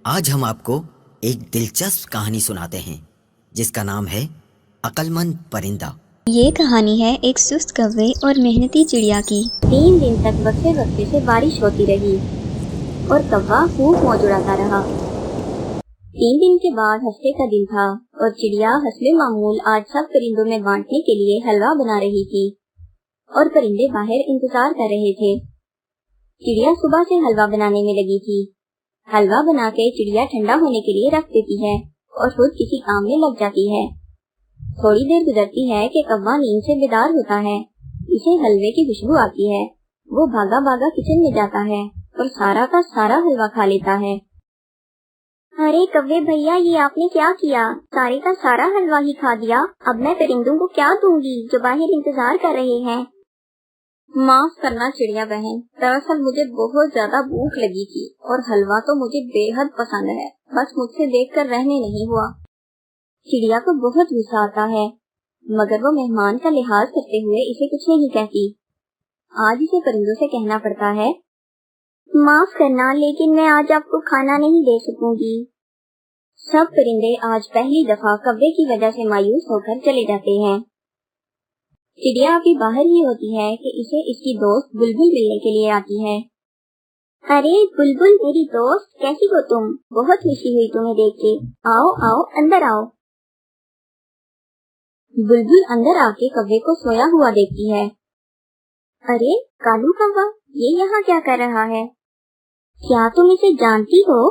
آج ہم آپ کو ایک دلچسپ کہانی سناتے ہیں جس کا نام ہے عقل مند پرندہ۔ یہ کہانی ہے ایک سست کوے اور محنتی چڑیا کی۔ 3 دن تک وقفے وقفے سے بارش ہوتی رہی اور کوا خوب موج اڑاتا رہا۔ 3 دن کے بعد ہفتے کا دن تھا اور چڑیا حسب معمول آج سب پرندوں میں بانٹنے کے لیے حلوہ بنا رہی تھی اور پرندے باہر انتظار کر رہے تھے۔ چڑیا صبح سے حلوہ بنانے میں لگی تھی۔ حلوہ بنا کے چڑیا ٹھنڈا ہونے کے لیے رکھ دیتی ہے اور خود کسی کام میں لگ جاتی ہے۔ تھوڑی دیر گزرتی ہے کہ کوا نیند سے بیدار ہوتا ہے۔ اسے حلوے کی خوشبو آتی ہے۔ وہ بھاگا بھاگا کچن میں جاتا ہے اور سارا کا سارا حلوہ کھا لیتا ہے۔ ارے کوے بھیا، یہ آپ نے کیا کیا؟ سارے کا سارا حلوہ ہی کھا دیا۔ اب میں پرندوں کو کیا دوں گی جو باہر انتظار کر رہے ہیں؟ معاف کرنا چڑیا بہن، دراصل مجھے بہت زیادہ بھوک لگی تھی اور حلوہ تو مجھے بے حد پسند ہے، بس مجھ سے دیکھ کر رہنے نہیں ہوا۔ چڑیا کو بہت غصہ آتا ہے مگر وہ مہمان کا لحاظ کرتے ہوئے اسے کچھ نہیں کہتی۔ آج اسے پرندوں سے کہنا پڑتا ہے، معاف کرنا لیکن میں آج آپ کو کھانا نہیں دے سکوں گی۔ سب پرندے آج پہلی دفعہ کوے کی وجہ سے مایوس ہو کر چلے جاتے ہیں۔ چڑیا ابھی باہر ہی ہوتی ہے کہ اسے اس کی دوست بلبل ملنے کے لیے آتی ہے۔ ارے بلبل میری دوست، کیسی ہو تم؟ بہت خوشی ہوئی تمہیں دیکھ کے۔ آؤ آؤ اندر آؤ۔ بلبل اندر آ کے کوے کو سویا ہوا دیکھتی ہے۔ ارے کالو کوا، یہ یہاں کیا کر رہا ہے؟ کیا تم اسے جانتی ہو؟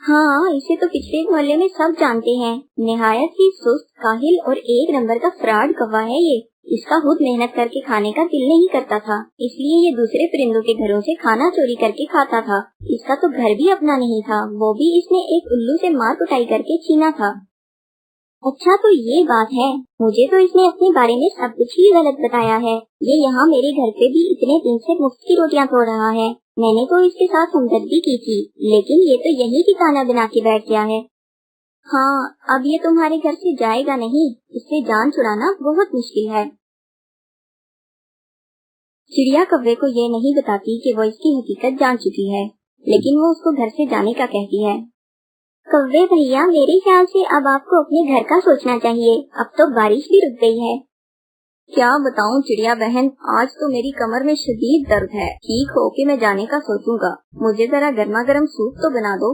ہاں، اسے تو پچھلے محلے میں سب جانتے ہیں۔ نہایت ہی سست، کاہل اور ایک نمبر کا فراڈ کوا ہے یہ۔ اس کا خود محنت کر کے کھانے کا دل نہیں کرتا تھا، اس لیے یہ دوسرے پرندوں کے گھروں سے کھانا چوری کر کے کھاتا تھا۔ اس کا تو گھر بھی اپنا نہیں تھا، وہ بھی اس نے ایک الو سے مار کٹائی کر کے چھینا تھا۔ اچھا تو یہ بات ہے، مجھے تو اس نے اپنے بارے میں سب کچھ ہی غلط بتایا ہے۔ یہ یہاں میرے گھر پہ بھی اتنے دن سے مفت کی روٹیاں توڑ رہا ہے۔ میں نے تو اس کے ساتھ ہمدردی کی تھی، لیکن یہ تو یہی ٹھکانہ بنا کے بیٹھ گیا ہے۔ ہاں، اب یہ تمہارے گھر سے جائے گا نہیں، اس سے جان چھڑانا بہت مشکل ہے۔ چڑیا کوے کو یہ نہیں بتاتی کہ وہ اس کی حقیقت جان چکی ہے، لیکن وہ اس کو گھر سے جانے کا کہتی ہے۔ کوے بھیا، میرے خیال سے اب آپ کو اپنے گھر کا سوچنا چاہیے، اب تو بارش بھی رک گئی ہے۔ کیا بتاؤں چڑیا بہن، آج تو میری کمر میں شدید درد ہے، ٹھیک ہو کے میں جانے کا سوچوں گا، مجھے ذرا گرما گرم سوپ تو بنا دو۔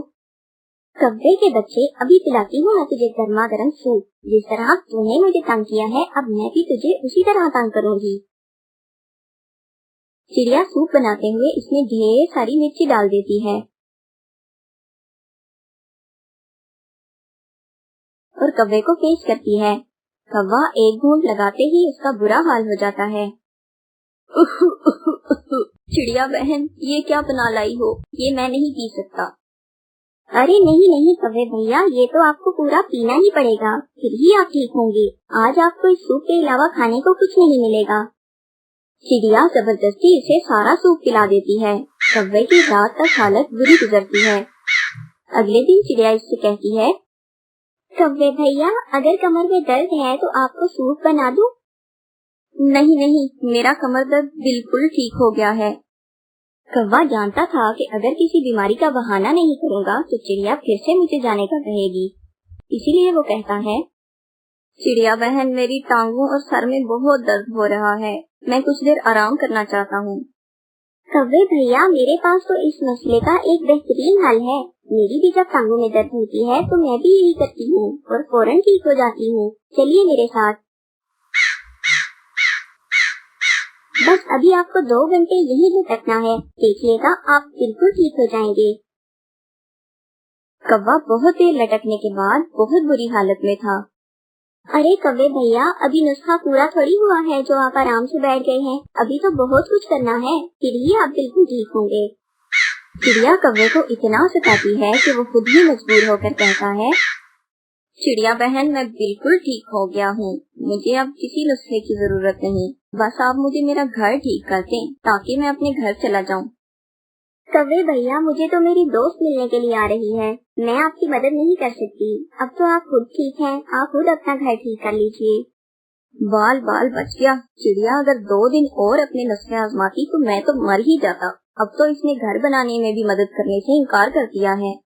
کوے کے بچے، ابھی پلاتی ہوں میں تجھے گرما گرم سوپ۔ جس طرح تو نے مجھے تنگ کیا ہے، اب میں بھی تجھے اسی طرح تنگ کروں گی۔ چڑیا سوپ بناتے ہوئے اس میں ڈھیر ساری مرچی ڈال دیتی ہے اور کوے کو پیش کرتی ہے۔ کوا ایک گھونٹ لگاتے ہی اس کا برا حال ہو جاتا ہے۔ چڑیا بہن، یہ کیا بنا لائی ہو؟ یہ میں نہیں پی سکتا۔ ارے نہیں نہیں کوے بھیا، یہ تو آپ کو پورا پینا ہی پڑے گا، پھر ہی آپ ٹھیک ہوں گے۔ آج آپ کو اس سوپ کے علاوہ کھانے کو کچھ نہیں ملے گا۔ چڑیا زبردستی اسے سارا سوپ پلا دیتی ہے۔ کوے کی رات تک حالت بری گزرتی ہے۔ اگلے دن چڑیا اس سے کہتی ہے، کوے بھیا، اگر کمر میں درد ہے تو آپ کو سوپ بنا دوں؟ نہیں نہیں، میرا کمر درد بالکل ٹھیک ہو گیا ہے۔ کوا جانتا تھا کہ اگر کسی بیماری کا بہانہ نہیں کروں گا تو چڑیا پھر سے مجھے جانے کا کہے گی، اسی لیے وہ کہتا ہے، چڑیا بہن، میری ٹانگوں اور سر میں بہت درد ہو رہا ہے، میں کچھ دیر آرام کرنا چاہتا ہوں۔ کوے بھیا، میرے پاس تو اس مسئلے کا ایک بہترین حل ہے۔ میری بھی جب ٹانگوں میں درد ہوتی ہے تو میں بھی یہی کرتی ہوں اور فوراً ٹھیک ہو جاتی ہوں۔ چلیے میرے ساتھ۔ بس ابھی آپ کو 2 گھنٹے یہی بھٹکنا ہے، دیکھیے گا آپ بالکل ٹھیک ہو جائیں گے۔ کوا بہت دیر لٹکنے کے بعد بہت بری حالت میں تھا۔ ارے کوے بھیا، ابھی نسخہ پورا تھوڑی ہوا ہے جو آپ آرام سے بیٹھ گئے ہیں، ابھی تو بہت کچھ کرنا ہے، پھر ہی آپ بالکل ٹھیک ہوں گے۔ چڑیا کوے کو اتنا ستاتی ہے کہ وہ خود ہی مجبور ہو کر کہتا ہے، چڑیا بہن، میں بالکل ٹھیک ہو گیا ہوں، مجھے اب کسی نسخے کی ضرورت نہیں، بس آپ مجھے میرا گھر ٹھیک کر دیں تاکہ میں اپنے گھر چلا جاؤں۔ کوے بھیا، مجھے تو میری دوست ملنے کے لیے آ رہی ہے، میں آپ کی مدد نہیں کر سکتی، اب تو آپ خود ٹھیک ہیں، آپ خود اپنا گھر ٹھیک کر لیجیے۔ بال بال بچ گیا۔ چڑیا اگر 2 دن اور اپنے نسخے آزماتی تو میں تو مر ہی جاتا۔ اب تو اس نے گھر بنانے میں بھی مدد کرنے سے انکار کر دیا ہے۔